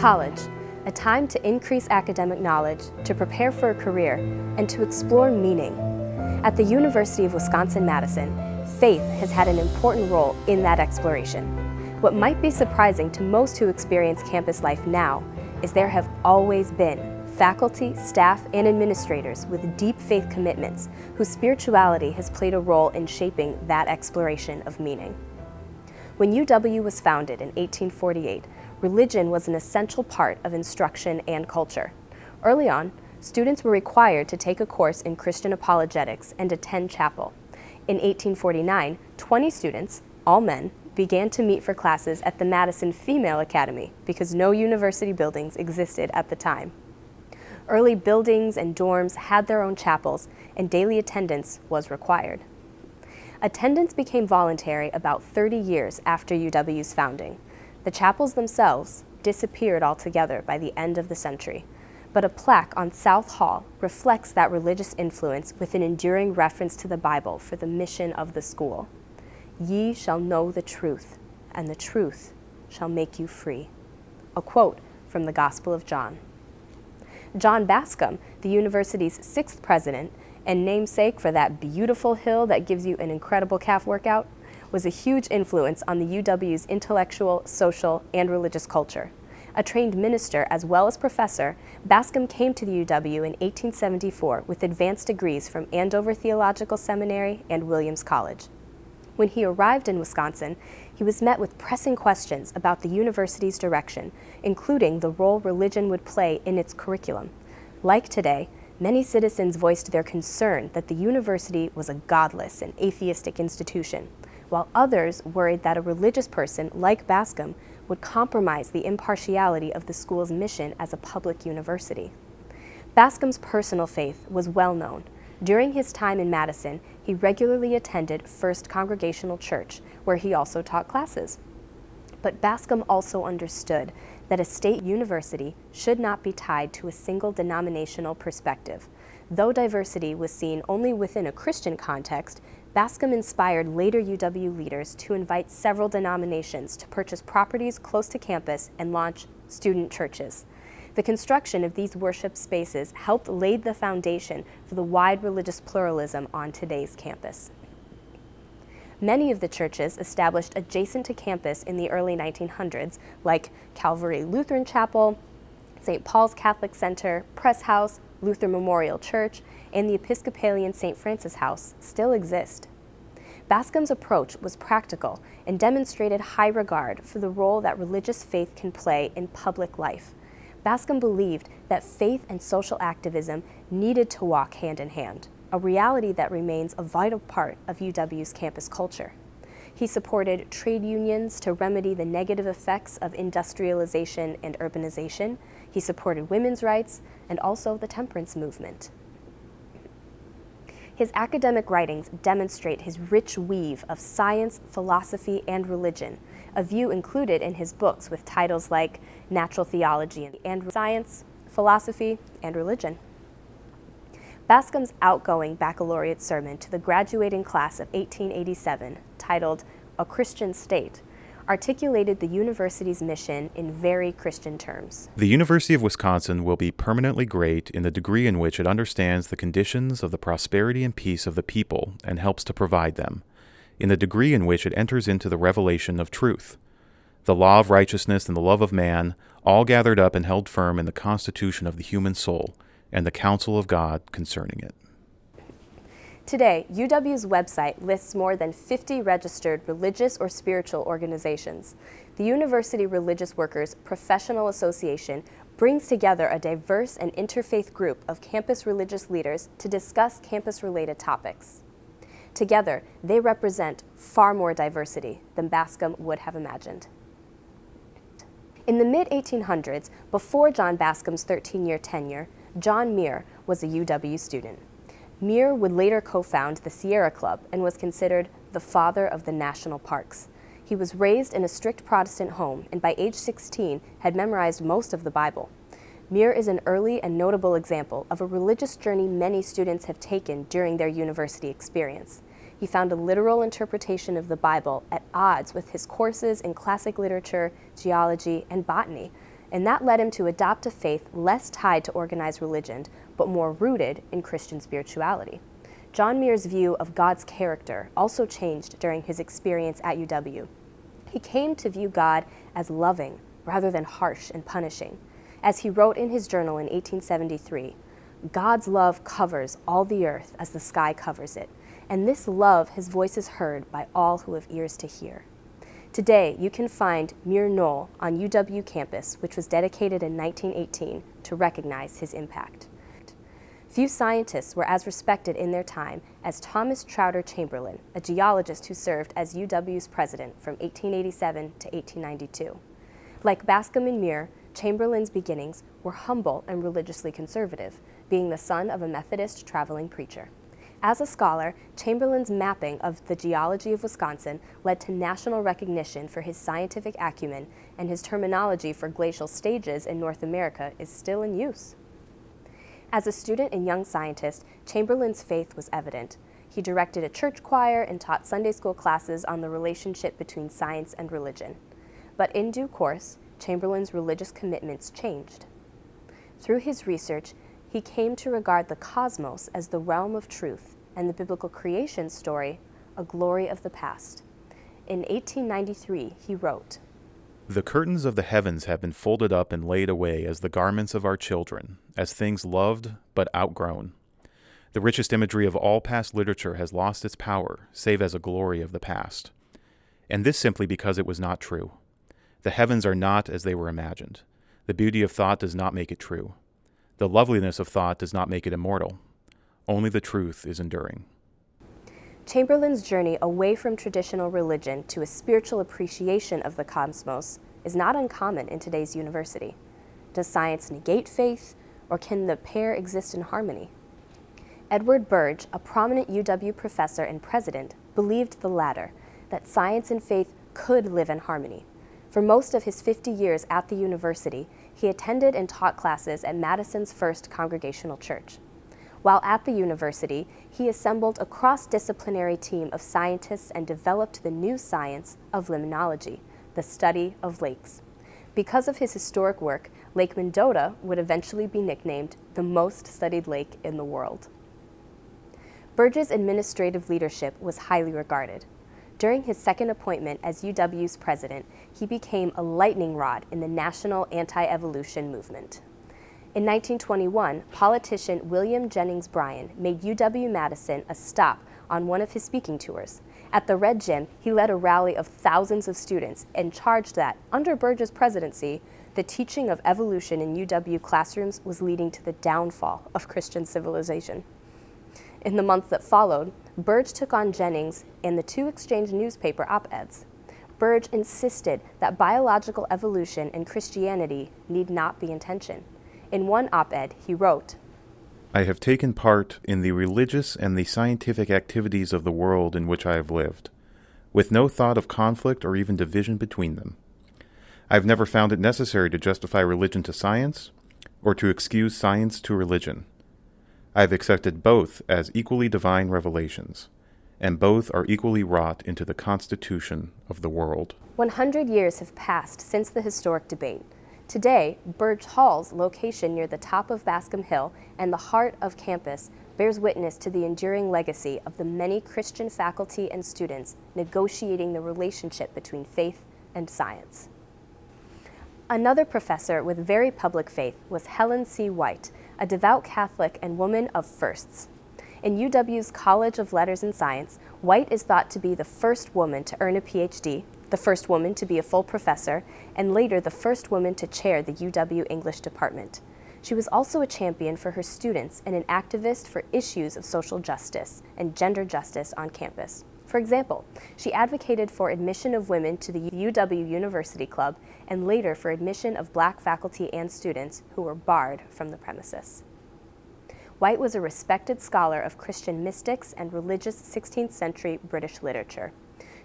College, a time to increase academic knowledge, to prepare for a career, and to explore meaning. At the University of Wisconsin-Madison, faith has had an important role in that exploration. What might be surprising to most who experience campus life now is there have always been faculty, staff, and administrators with deep faith commitments whose spirituality has played a role in shaping that exploration of meaning. When UW was founded in 1848, religion was an essential part of instruction and culture. Early on, students were required to take a course in Christian apologetics and attend chapel. In 1849, 20 students, all men, began to meet for classes at the Madison Female Academy because no university buildings existed at the time. Early buildings and dorms had their own chapels, and daily attendance was required. Attendance became voluntary about 30 years after UW's founding. The chapels themselves disappeared altogether by the end of the century, but a plaque on South Hall reflects that religious influence with an enduring reference to the Bible for the mission of the school. "Ye shall know the truth, and the truth shall make you free." A quote from the Gospel of John. John Bascom, the university's 6th president, and namesake for that beautiful hill that gives you an incredible calf workout, was a huge influence on the UW's intellectual, social, and religious culture. A trained minister as well as professor, Bascom came to the UW in 1874 with advanced degrees from Andover Theological Seminary and Williams College. When he arrived in Wisconsin, he was met with pressing questions about the university's direction, including the role religion would play in its curriculum. Like today, many citizens voiced their concern that the university was a godless and atheistic institution, while others worried that a religious person like Bascom would compromise the impartiality of the school's mission as a public university. Bascom's personal faith was well known. During his time in Madison, he regularly attended First Congregational Church, where he also taught classes. But Bascom also understood that a state university should not be tied to a single denominational perspective. Though diversity was seen only within a Christian context, Bascom inspired later UW leaders to invite several denominations to purchase properties close to campus and launch student churches. The construction of these worship spaces helped lay the foundation for the wide religious pluralism on today's campus. Many of the churches established adjacent to campus in the early 1900s, like Calvary Lutheran Chapel, St. Paul's Catholic Center, Press House, Luther Memorial Church, and the Episcopalian St. Francis House, still exist. Bascom's approach was practical and demonstrated high regard for the role that religious faith can play in public life. Bascom believed that faith and social activism needed to walk hand in hand, a reality that remains a vital part of UW's campus culture. He supported trade unions to remedy the negative effects of industrialization and urbanization. He supported women's rights and also the temperance movement. His academic writings demonstrate his rich weave of science, philosophy, and religion, a view included in his books with titles like Natural Theology and Science, Philosophy, and Religion. Bascom's outgoing baccalaureate sermon to the graduating class of 1887, titled A Christian State, articulated the university's mission in very Christian terms. The University of Wisconsin will be permanently great in the degree in which it understands the conditions of the prosperity and peace of the people and helps to provide them, in the degree in which it enters into the revelation of truth, the law of righteousness and the love of man, all gathered up and held firm in the constitution of the human soul, and the counsel of God concerning it. Today, UW's website lists more than 50 registered religious or spiritual organizations. The University Religious Workers Professional Association brings together a diverse and interfaith group of campus religious leaders to discuss campus-related topics. Together, they represent far more diversity than Bascom would have imagined. In the mid-1800s, before John Bascom's 13-year tenure, John Muir was a UW student. Muir would later co-found the Sierra Club and was considered the father of the national parks. He was raised in a strict Protestant home and by age 16 had memorized most of the Bible. Muir is an early and notable example of a religious journey many students have taken during their university experience. He found a literal interpretation of the Bible at odds with his courses in classic literature, geology, and botany, and that led him to adopt a faith less tied to organized religion, but more rooted in Christian spirituality. John Muir's view of God's character also changed during his experience at UW. He came to view God as loving rather than harsh and punishing. As he wrote in his journal in 1873, God's love covers all the earth as the sky covers it, and this love his voice is heard by all who have ears to hear. Today, you can find Muir Knoll on UW campus, which was dedicated in 1918 to recognize his impact. Few scientists were as respected in their time as Thomas Trotter Chamberlain, a geologist who served as UW's president from 1887 to 1892. Like Bascom and Muir, Chamberlain's beginnings were humble and religiously conservative, being the son of a Methodist traveling preacher. As a scholar, Chamberlain's mapping of the geology of Wisconsin led to national recognition for his scientific acumen, and his terminology for glacial stages in North America is still in use. As a student and young scientist, Chamberlain's faith was evident. He directed a church choir and taught Sunday school classes on the relationship between science and religion. But in due course, Chamberlain's religious commitments changed. Through his research, he came to regard the cosmos as the realm of truth and the biblical creation story a glory of the past. In 1893, he wrote, "The curtains of the heavens have been folded up and laid away as the garments of our children, as things loved but outgrown. The richest imagery of all past literature has lost its power, save as a glory of the past. And this simply because it was not true. The heavens are not as they were imagined. The beauty of thought does not make it true. The loveliness of thought does not make it immortal. Only the truth is enduring." Chamberlain's journey away from traditional religion to a spiritual appreciation of the cosmos is not uncommon in today's university. Does science negate faith, or can the pair exist in harmony? Edward Birge, a prominent UW professor and president, believed the latter, that science and faith could live in harmony. For most of his 50 years at the university, he attended and taught classes at Madison's First Congregational Church. While at the university, he assembled a cross-disciplinary team of scientists and developed the new science of limnology, the study of lakes. Because of his historic work, Lake Mendota would eventually be nicknamed the most studied lake in the world. Birge's administrative leadership was highly regarded. During his second appointment as UW's president, he became a lightning rod in the national anti-evolution movement. In 1921, politician William Jennings Bryan made UW-Madison a stop on one of his speaking tours. At the Red Gym, he led a rally of thousands of students and charged that, under Birge's presidency, the teaching of evolution in UW classrooms was leading to the downfall of Christian civilization. In the month that followed, Birge took on Jennings and the two exchanged newspaper op-eds. Birge insisted that biological evolution and Christianity need not be in tension. In one op-ed, he wrote, "I have taken part in the religious and the scientific activities of the world in which I have lived, with no thought of conflict or even division between them. I have never found it necessary to justify religion to science or to excuse science to religion. I have accepted both as equally divine revelations, and both are equally wrought into the constitution of the world." 100 years have passed since the historic debate. Today, Birge Hall's location near the top of Bascom Hill and the heart of campus bears witness to the enduring legacy of the many Christian faculty and students negotiating the relationship between faith and science. Another professor with very public faith was Helen C. White, a devout Catholic and woman of firsts. In UW's College of Letters and Science, White is thought to be the first woman to earn a Ph.D., the first woman to be a full professor, and later the first woman to chair the UW English department. She was also a champion for her students and an activist for issues of social justice and gender justice on campus. For example, she advocated for admission of women to the UW University Club and later for admission of black faculty and students who were barred from the premises. White was a respected scholar of Christian mystics and religious 16th century British literature.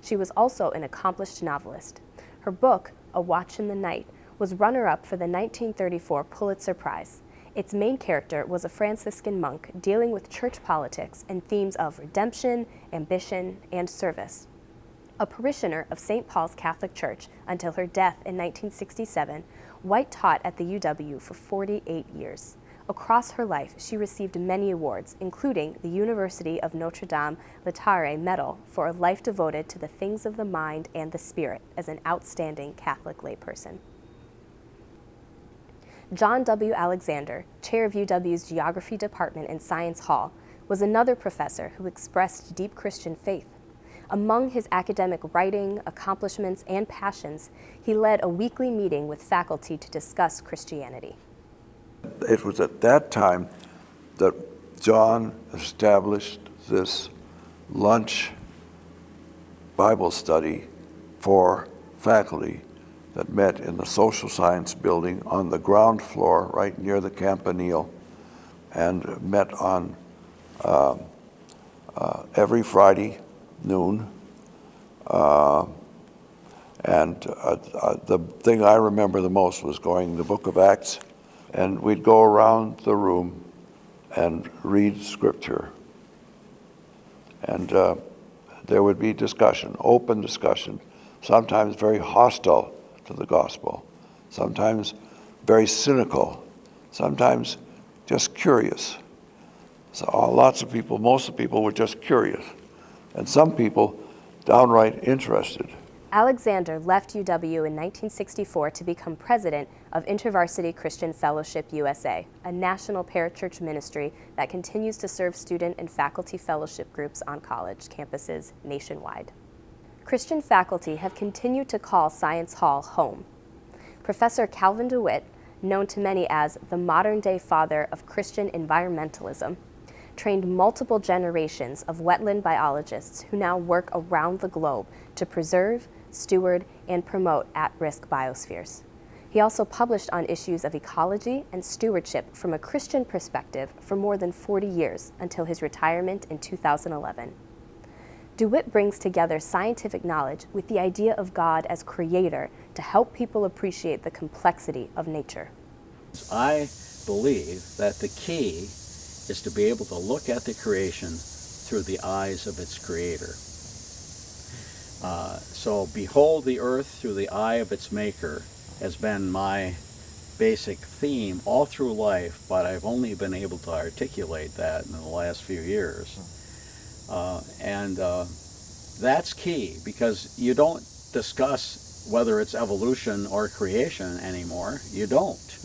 She was also an accomplished novelist. Her book, A Watch in the Night, was runner-up for the 1934 Pulitzer Prize. Its main character was a Franciscan monk dealing with church politics and themes of redemption, ambition, and service. A parishioner of St. Paul's Catholic Church until her death in 1967, White taught at the UW for 48 years. Across her life, she received many awards, including the University of Notre Dame Laetare Medal for a life devoted to the things of the mind and the spirit as an outstanding Catholic layperson. John W. Alexander, chair of UW's Geography Department in Science Hall, was another professor who expressed deep Christian faith. Among his academic writing, accomplishments, and passions, he led a weekly meeting with faculty to discuss Christianity. It was at that time that John established this lunch Bible study for faculty that met in the social science building on the ground floor right near the Campanile, and met on every Friday noon. The thing I remember the most was going to the book of Acts, and we'd go around the room and read scripture. And there would be discussion, open discussion, sometimes very hostile to the gospel, sometimes very cynical, sometimes just curious. So lots of people, most of the people were just curious, and some people downright interested. Alexander left UW in 1964 to become president of InterVarsity Christian Fellowship USA, a national parachurch ministry that continues to serve student and faculty fellowship groups on college campuses nationwide. Christian faculty have continued to call Science Hall home. Professor Calvin DeWitt, known to many as the modern-day father of Christian environmentalism, trained multiple generations of wetland biologists who now work around the globe to preserve, steward, and promote at-risk biospheres. He also published on issues of ecology and stewardship from a Christian perspective for more than 40 years until his retirement in 2011. DeWitt brings together scientific knowledge with the idea of God as creator to help people appreciate the complexity of nature. I believe that the key is to be able to look at the creation through the eyes of its creator. So behold the earth through the eye of its maker has been my basic theme all through life, but I've only been able to articulate that in the last few years. That's key, because you don't discuss whether it's evolution or creation anymore. You don't.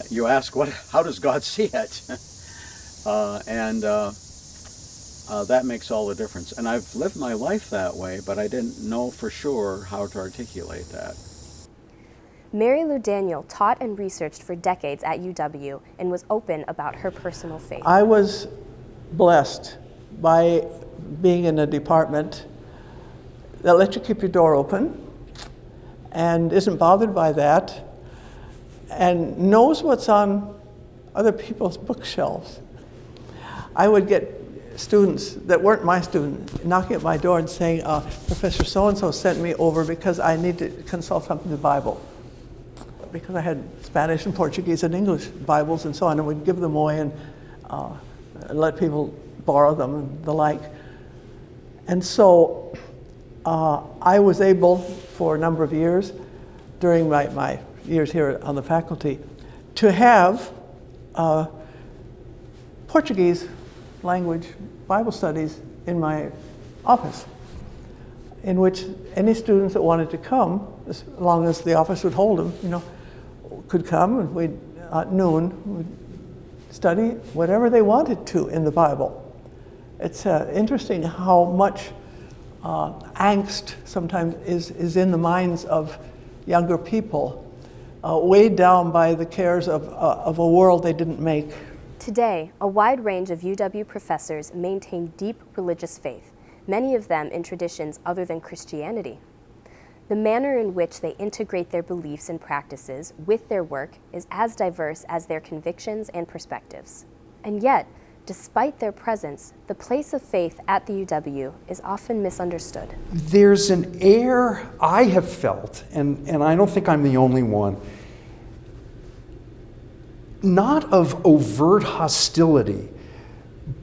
You ask, how does God see it? That makes all the difference. And I've lived my life that way, but I didn't know for sure how to articulate that. Mary Lou Daniel taught and researched for decades at UW and was open about her personal faith. I was blessed by being in a department that lets you keep your door open and isn't bothered by that and knows what's on other people's bookshelves. I would get students that weren't my student knocking at my door and saying, Professor so-and-so sent me over because I need to consult something in the Bible. Because I had Spanish and Portuguese and English Bibles and so on, and we'd give them away and let people borrow them and the like. And so I was able, for a number of years, during my years here on the faculty, to have Portuguese language Bible studies in my office, in which any students that wanted to come, as long as the office would hold them, could come, and we'd at noon we'd study whatever they wanted to in the Bible. It's interesting how much angst sometimes is in the minds of younger people, weighed down by the cares of a world they didn't make. Today, a wide range of UW professors maintain deep religious faith, many of them in traditions other than Christianity. The manner in which they integrate their beliefs and practices with their work is as diverse as their convictions and perspectives. And yet, despite their presence, the place of faith at the UW is often misunderstood. There's an air I have felt, and I don't think I'm the only one, not of overt hostility,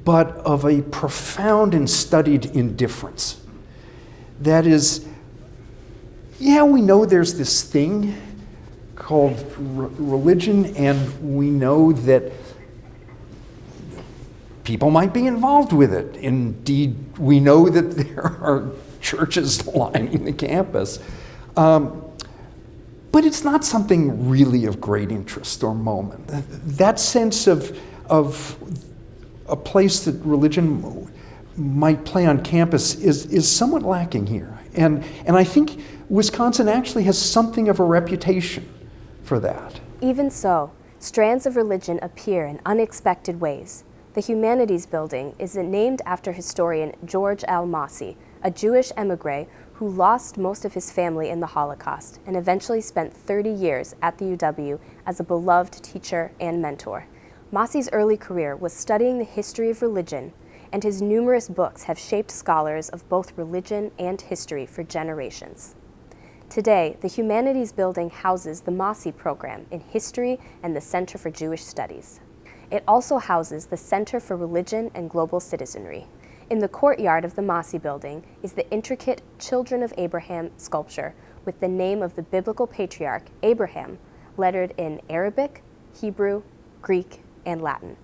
but of a profound and studied indifference. that is, yeah, we know there's this thing called religion, and we know that people might be involved with it. Indeed, we know that there are churches lining the campus. But it's not something really of great interest or moment. That sense of a place that religion might play on campus is somewhat lacking here. And I think Wisconsin actually has something of a reputation for that. Even so, strands of religion appear in unexpected ways. The Humanities Building is named after historian George L. Massey, a Jewish emigre who lost most of his family in the Holocaust and eventually spent 30 years at the UW as a beloved teacher and mentor. Massey's early career was studying the history of religion, and his numerous books have shaped scholars of both religion and history for generations. Today, the Humanities Building houses the Massey Program in History and the Center for Jewish Studies. It also houses the Center for Religion and Global Citizenry. In the courtyard of the Massey Building is the intricate Children of Abraham sculpture with the name of the biblical patriarch Abraham lettered in Arabic, Hebrew, Greek, and Latin.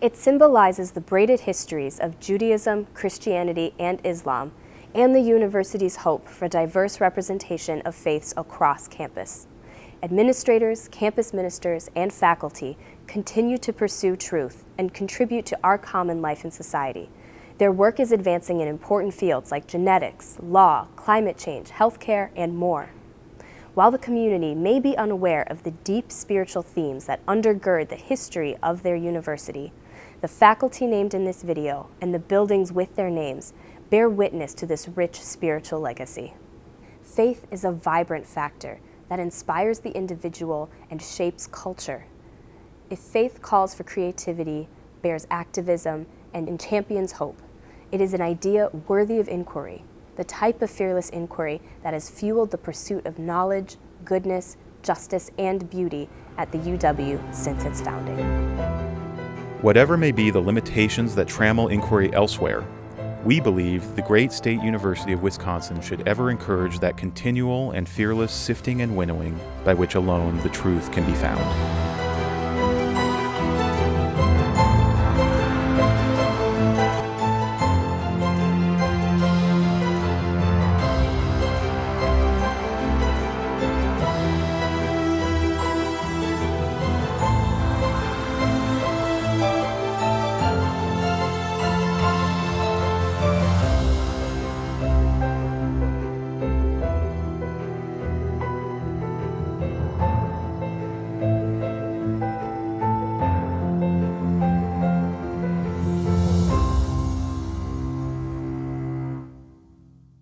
It symbolizes the braided histories of Judaism, Christianity, and Islam, and the university's hope for diverse representation of faiths across campus. Administrators, campus ministers, and faculty continue to pursue truth and contribute to our common life in society. Their work is advancing in important fields like genetics, law, climate change, healthcare, and more. While the community may be unaware of the deep spiritual themes that undergird the history of their university, the faculty named in this video and the buildings with their names bear witness to this rich spiritual legacy. Faith is a vibrant factor that inspires the individual and shapes culture. If faith calls for creativity, bears activism, and champions hope, it is an idea worthy of inquiry, the type of fearless inquiry that has fueled the pursuit of knowledge, goodness, justice, and beauty at the UW since its founding. Whatever may be the limitations that trammel inquiry elsewhere, we believe the great State University of Wisconsin should ever encourage that continual and fearless sifting and winnowing by which alone the truth can be found.